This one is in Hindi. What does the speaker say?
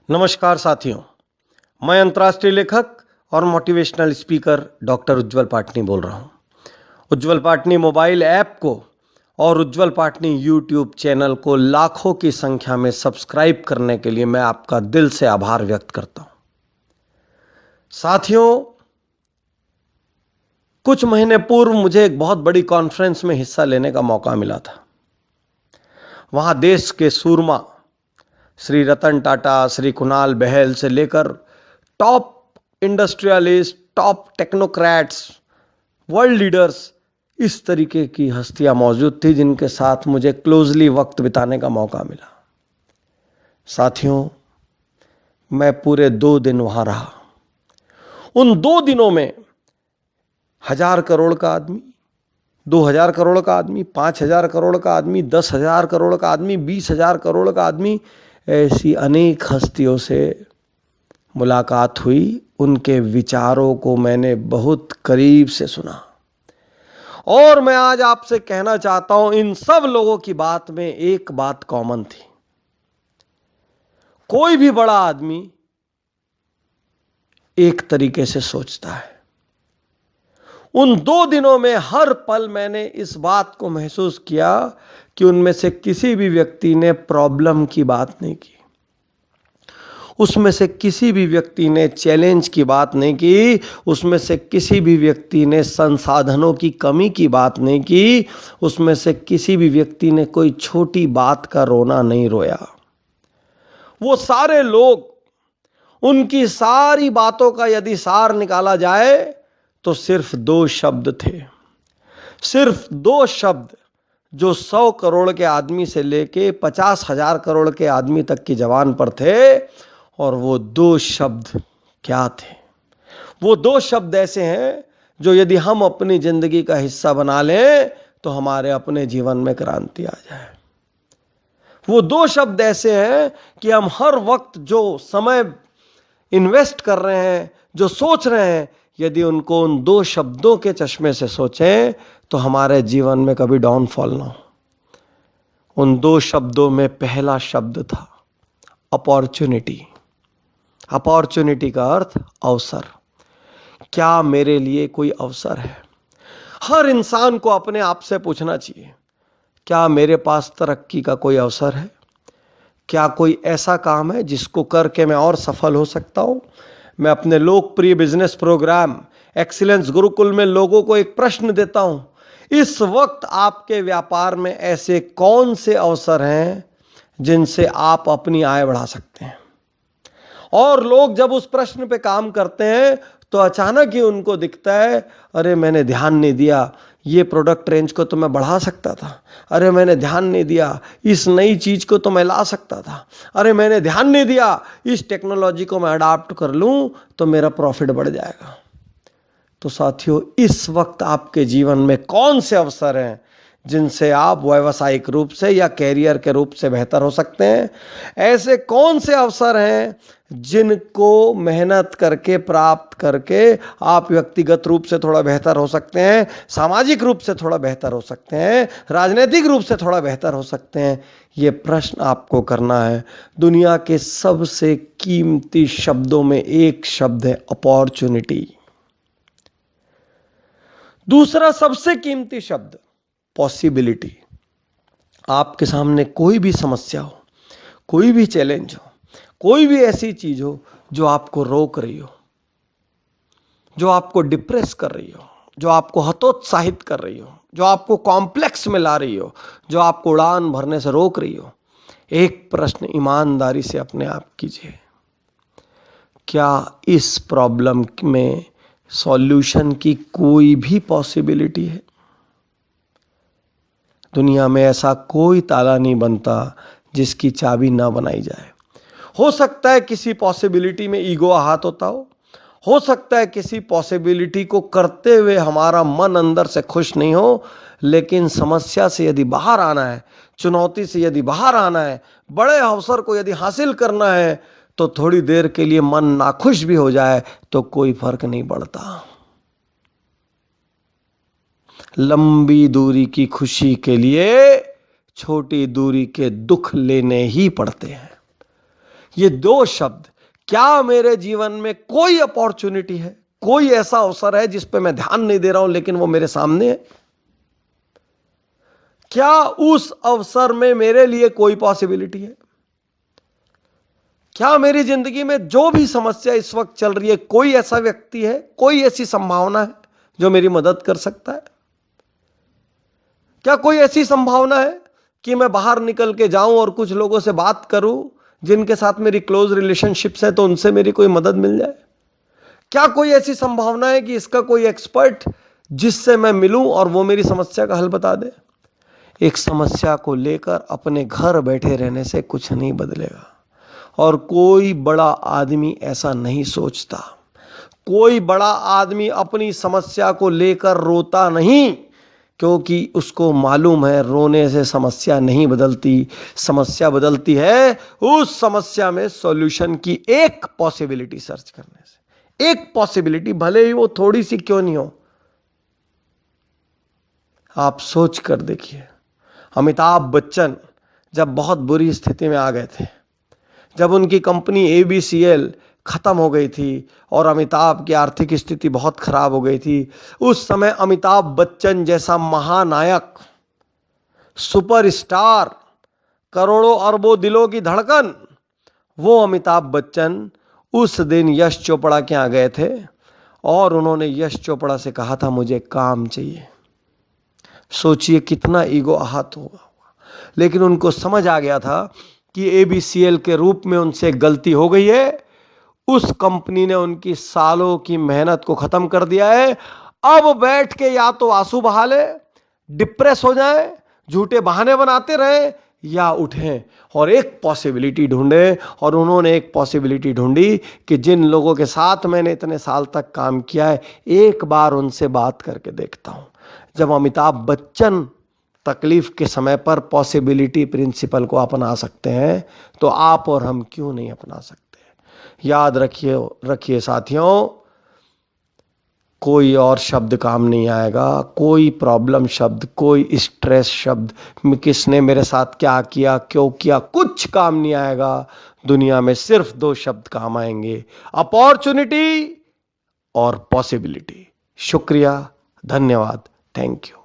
नमस्कार साथियों, मैं अंतर्राष्ट्रीय लेखक और मोटिवेशनल स्पीकर डॉक्टर उज्जवल पाटनी बोल रहा हूँ। उज्जवल पाटनी मोबाइल ऐप को और उज्जवल पाटनी यूट्यूब चैनल को लाखों की संख्या में सब्सक्राइब करने के लिए मैं आपका दिल से आभार व्यक्त करता हूँ। साथियों, कुछ महीने पूर्व मुझे एक बहुत बड़ी कॉन्फ्रेंस में हिस्सा लेने का मौका मिला था। वहाँ देश के सूरमा श्री रतन टाटा, श्री कुणाल बहल से लेकर top industrialist, top technocrats, world leaders, इस तरीके की हस्तियां मौजूद थी जिनके साथ मुझे क्लोजली वक्त बिताने का मौका मिला। साथियों, मैं पूरे 2 दिन वहां रहा। उन 2 दिनों में 1000 करोड़ का आदमी, 2000 करोड़ का आदमी, 5000 करोड़ का आदमी, 10,000 करोड़ का आदमी, 20,000 करोड़ का आदमी, ऐसी अनेक हस्तियों से मुलाकात हुई। उनके विचारों को मैंने बहुत करीब से सुना और मैं आज आपसे कहना चाहता हूं, इन सब लोगों की बात में एक बात कॉमन थी। कोई भी बड़ा आदमी एक तरीके से सोचता है। उन 2 दिनों में हर पल मैंने इस बात को महसूस किया कि उनमें से किसी भी व्यक्ति ने प्रॉब्लम की बात नहीं की, उसमें से किसी भी व्यक्ति ने चैलेंज की बात नहीं की, उसमें से किसी भी व्यक्ति ने संसाधनों की कमी की बात नहीं की, उसमें से किसी भी व्यक्ति ने कोई छोटी बात का रोना नहीं रोया। वो सारे लोग, उनकी सारी बातों का यदि सार निकाला जाए तो सिर्फ 2 शब्द थे। सिर्फ 2 शब्द जो 100 करोड़ के आदमी से लेके 50,000 करोड़ के आदमी तक की जबान पर थे। और वो 2 शब्द क्या थे? वो 2 शब्द ऐसे हैं जो यदि हम अपनी जिंदगी का हिस्सा बना लें तो हमारे अपने जीवन में क्रांति आ जाए। वो 2 शब्द ऐसे हैं कि हम हर वक्त जो समय इन्वेस्ट कर रहे हैं, जो सोच रहे हैं, यदि उनको उन 2 शब्दों के चश्मे से सोचें तो हमारे जीवन में कभी डाउनफॉल ना हो। उन 2 शब्दों में पहला शब्द था अपॉर्चुनिटी। अपॉर्चुनिटी का अर्थ अवसर। क्या मेरे लिए कोई अवसर है? हर इंसान को अपने आप से पूछना चाहिए, क्या मेरे पास तरक्की का कोई अवसर है? क्या कोई ऐसा काम है जिसको करके मैं और सफल हो सकता हूं? मैं अपने लोकप्रिय बिजनेस प्रोग्राम एक्सीलेंस गुरुकुल में लोगों को एक प्रश्न देता हूं, इस वक्त आपके व्यापार में ऐसे कौन से अवसर हैं जिनसे आप अपनी आय बढ़ा सकते हैं? और लोग जब उस प्रश्न पे काम करते हैं तो अचानक ही उनको दिखता है, अरे मैंने ध्यान नहीं दिया, ये प्रोडक्ट रेंज को तो मैं बढ़ा सकता था। अरे मैंने ध्यान नहीं दिया, इस नई चीज को तो मैं ला सकता था। अरे मैंने ध्यान नहीं दिया, इस टेक्नोलॉजी को मैं अडॉप्ट कर लूं तो मेरा प्रॉफिट बढ़ जाएगा। तो साथियों, इस वक्त आपके जीवन में कौन से अवसर हैं जिनसे आप व्यावसायिक रूप से या कैरियर के रूप से बेहतर हो सकते हैं? ऐसे कौन से अवसर हैं जिनको मेहनत करके प्राप्त करके आप व्यक्तिगत रूप से थोड़ा बेहतर हो सकते हैं, सामाजिक रूप से थोड़ा बेहतर हो सकते हैं, राजनीतिक रूप से थोड़ा बेहतर हो सकते हैं? ये प्रश्न आपको करना है। दुनिया के सबसे कीमती शब्दों में एक शब्द है अपॉर्चुनिटी। दूसरा सबसे कीमती शब्द पॉसिबिलिटी। आपके सामने कोई भी समस्या हो, कोई भी चैलेंज हो, कोई भी ऐसी चीज हो जो आपको रोक रही हो, जो आपको डिप्रेस कर रही हो, जो आपको हतोत्साहित कर रही हो, जो आपको कॉम्प्लेक्स में ला रही हो, जो आपको उड़ान भरने से रोक रही हो, एक प्रश्न ईमानदारी से अपने आप कीजिए, क्या इस प्रॉब्लम में सॉल्यूशन की कोई भी पॉसिबिलिटी है? दुनिया में ऐसा कोई ताला नहीं बनता जिसकी चाबी ना बनाई जाए। हो सकता है किसी पॉसिबिलिटी में ईगो हाथ होता हो सकता है किसी पॉसिबिलिटी को करते हुए हमारा मन अंदर से खुश नहीं हो, लेकिन समस्या से यदि बाहर आना है, चुनौती से यदि बाहर आना है, बड़े अवसर को यदि हासिल करना है, तो थोड़ी देर के लिए मन नाखुश भी हो जाए तो कोई फर्क नहीं पड़ता। लंबी दूरी की खुशी के लिए छोटी दूरी के दुख लेने ही पड़ते हैं। ये दो शब्द, क्या मेरे जीवन में कोई अपॉर्चुनिटी है, कोई ऐसा अवसर है जिस पे मैं ध्यान नहीं दे रहा हूं लेकिन वो मेरे सामने है? क्या उस अवसर में मेरे लिए कोई पॉसिबिलिटी है? क्या मेरी जिंदगी में जो भी समस्या इस वक्त चल रही है, कोई ऐसा व्यक्ति है, कोई ऐसी संभावना है जो मेरी मदद कर सकता है? क्या कोई ऐसी संभावना है कि मैं बाहर निकल के जाऊं और कुछ लोगों से बात करूं जिनके साथ मेरी क्लोज रिलेशनशिप्स है, तो उनसे मेरी कोई मदद मिल जाए? क्या कोई ऐसी संभावना है कि इसका कोई एक्सपर्ट जिससे मैं मिलूं और वो मेरी समस्या का हल बता दे? एक समस्या को लेकर अपने घर बैठे रहने से कुछ नहीं बदलेगा, और कोई बड़ा आदमी ऐसा नहीं सोचता। कोई बड़ा आदमी अपनी समस्या को लेकर रोता नहीं, क्योंकि उसको मालूम है रोने से समस्या नहीं बदलती। समस्या बदलती है उस समस्या में सॉल्यूशन की एक पॉसिबिलिटी सर्च करने से। एक पॉसिबिलिटी, भले ही वो थोड़ी सी क्यों नहीं हो। आप सोच कर देखिए, अमिताभ बच्चन जब बहुत बुरी स्थिति में आ गए थे, जब उनकी कंपनी ABCL खत्म हो गई थी और अमिताभ की आर्थिक स्थिति बहुत खराब हो गई थी, उस समय अमिताभ बच्चन जैसा महानायक, सुपरस्टार, करोड़ों अरबों दिलों की धड़कन, वो अमिताभ बच्चन उस दिन यश चोपड़ा के यहाँ गए थे और उन्होंने यश चोपड़ा से कहा था मुझे काम चाहिए। सोचिए कितना ईगो आहत होगा। लेकिन उनको समझ आ गया था कि ABCL के रूप में उनसे गलती हो गई है। उस कंपनी ने उनकी सालों की मेहनत को खत्म कर दिया है। अब बैठ के या तो आंसू बहा ले, डिप्रेस हो जाए, झूठे बहाने बनाते रहे, या उठें और एक पॉसिबिलिटी ढूंढे। और उन्होंने एक पॉसिबिलिटी ढूंढी कि जिन लोगों के साथ मैंने इतने साल तक काम किया है, एक बार उनसे बात करके देखता हूं। जब अमिताभ बच्चन तकलीफ के समय पर पॉसिबिलिटी प्रिंसिपल को अपना सकते हैं, तो आप और हम क्यों नहीं अपना सकते? याद रखिए साथियों, कोई और शब्द काम नहीं आएगा, कोई प्रॉब्लम शब्द, कोई स्ट्रेस शब्द, किसने मेरे साथ क्या किया, क्यों किया, कुछ काम नहीं आएगा। दुनिया में सिर्फ दो शब्द काम आएंगे, अपॉर्चुनिटी और पॉसिबिलिटी। शुक्रिया, धन्यवाद, थैंक यू।